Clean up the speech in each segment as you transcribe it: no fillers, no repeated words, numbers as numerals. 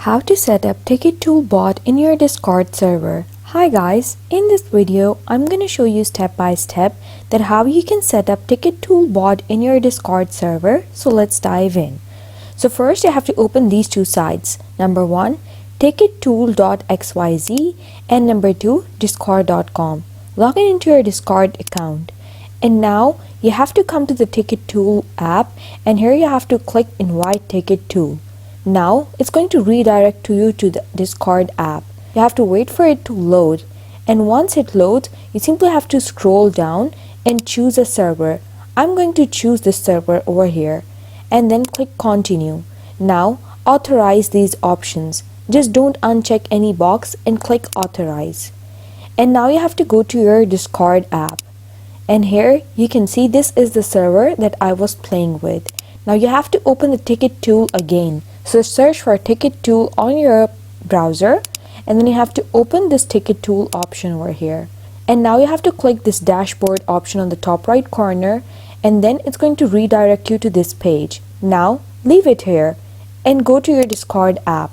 How to set up Tickettool bot in your Discord server. Hi guys, in this video I'm going to show you step by step that how you can set up Tickettool bot in your Discord server. So let's dive in. So first you have to open these two sites. Number 1, tickettool.xyz, and number 2, discord.com. Log in into your Discord account. And now you have to come to the Tickettool app, and here you have to click invite Tickettool. Now it's going to redirect you to the Discord app. You have to wait for it to load, and once it loads you simply have to scroll down and choose a server. I'm going to choose this server over here and then click continue. Now authorize these options. Just don't uncheck any box and click authorize. And now you have to go to your Discord app, and here you can see this is the server that I was playing with. Now you have to open the Tickettool again. So search for Tickettool on your browser, and then you have to open this Tickettool option over here. And now you have to click this dashboard option on the top right corner, and then it's going to redirect you to this page. Now leave it here and go to your Discord app.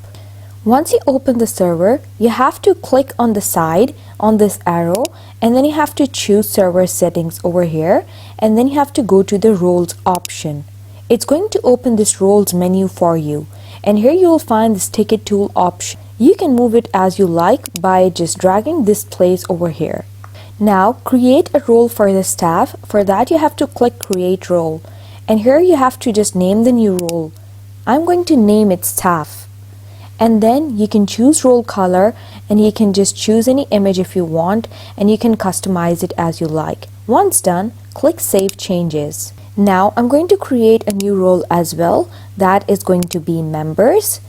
Once you open the server, you have to click on the side on this arrow, and then you have to choose server settings over here, and then you have to go to the roles option. It's going to open this roles menu for you, and here you will find this Tickettool option. You can move it as you like by just dragging this place over here. Now create a role for the staff. For that you have to click create role, and here you have to just name the new role. I'm going to name it staff, and then you can choose role color, and you can just choose any image if you want, and you can customize it as you like. Once done, click save changes. Now I'm going to create a new role as well. That is going to be members,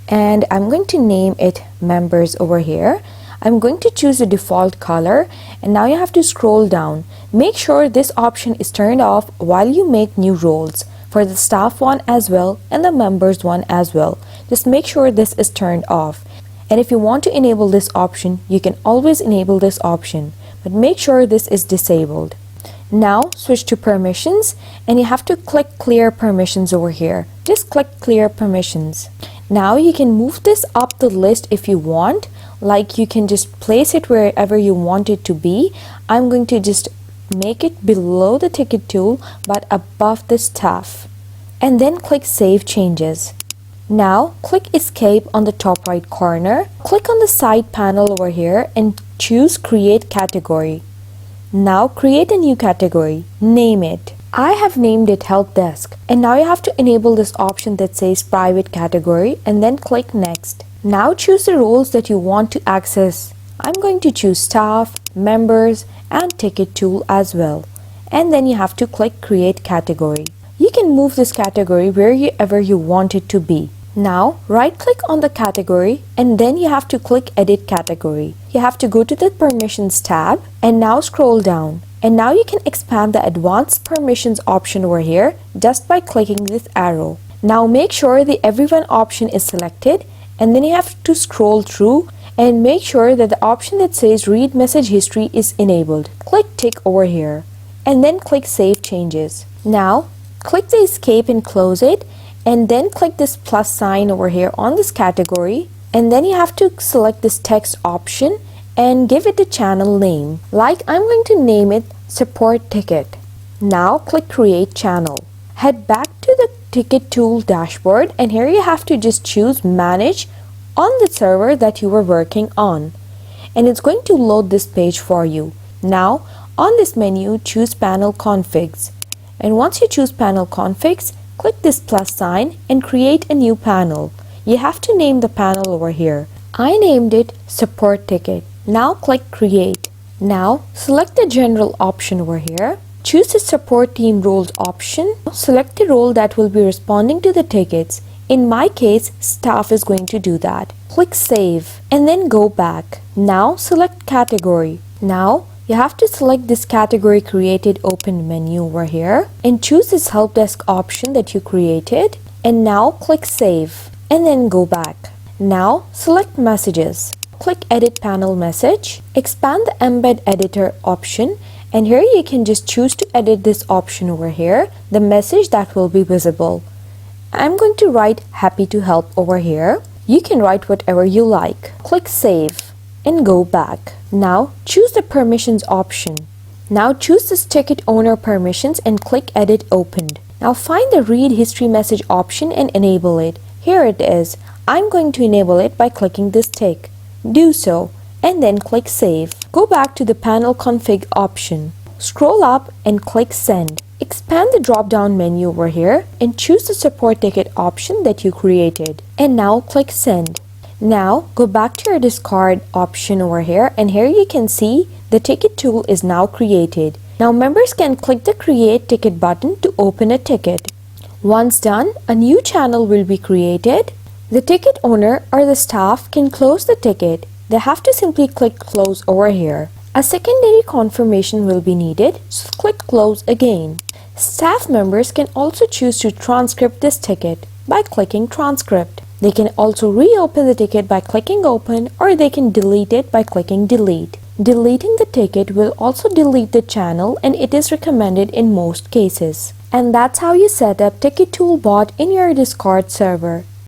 and I'm going to name it members over here. I'm going to choose the default color, and now you have to scroll down. Make sure this option is turned off while you make new roles, for the staff one as well and the members one as well. Just make sure this is turned off. And if you want to enable this option, you can always enable this option, but make sure this is disabled. Now switch to permissions, and you have to click clear permissions over here. Just click clear permissions. Now you can move this up the list if you want, like you can just place it wherever you want it to be. I'm going to just make it below the Tickettool but above the staff, and then click save changes. Now click escape on the top right corner, click on the side panel over here and choose create category. Now create a new category, name it. I have named it help desk, and now you have to enable this option that says private category, and then click next. Now choose the roles that you want to access. I'm going to choose staff, members and Tickettool as well, and then you have to click create category. You can move this category wherever you want it to be. Now right click on the category, and then you have to click edit category. You have to go to the permissions tab and now scroll down, and now you can expand the advanced permissions option over here just by clicking this arrow. Now make sure the everyone option is selected, and then you have to scroll through and make sure that the option that says read message history is enabled. Click tick over here and then click save changes. Now click the escape and close it, and then click this plus sign over here on this category, and then you have to select this text option and give it a channel name. Like I'm going to name it support ticket. Now click create channel. Head back to the Tickettool dashboard, and here you have to just choose manage on the server that you were working on, and it's going to load this page for you. Now on this menu choose panel configs, and once you choose panel configs, click this plus sign and create a new panel. You have to name the panel over here. I named it support ticket. Now click create. Now select the general option over here. Choose the support team roles option. Select the role that will be responding to the tickets. In my case, staff is going to do that. Click save and then go back. Now select category. Now you have to select this category created open menu over here and choose this help desk option that you created, and now click save and then go back. Now select messages. Click edit panel message. Expand the embed editor option, and here you can just choose to edit this option over here, the message that will be visible. I'm going to write happy to help over here. You can write whatever you like. Click Save and go back. Now choose the Permissions option. Now choose this ticket owner permissions and click Edit Opened. Now find the Read History Message option and enable it. Here it is. I'm going to enable it by clicking this tick. Do so and then click Save. Go back to the Panel Config option. Scroll up and click Send. Expand the drop-down menu over here and choose the Support Ticket option that you created. And now click Send. Now go back to your Discard option over here, and here you can see the ticket tool is now created. Now members can click the Create Ticket button to open a ticket. Once done, a new channel will be created. The ticket owner or the staff can close the ticket. They have to simply click Close over here. A secondary confirmation will be needed, so click Close again. Staff members can also choose to transcript this ticket by clicking Transcript. They can also reopen the ticket by clicking Open, or they can delete it by clicking Delete. Deleting the ticket will also delete the channel, and it is recommended in most cases. And that's how you set up Ticket Tool bot in your Discord server.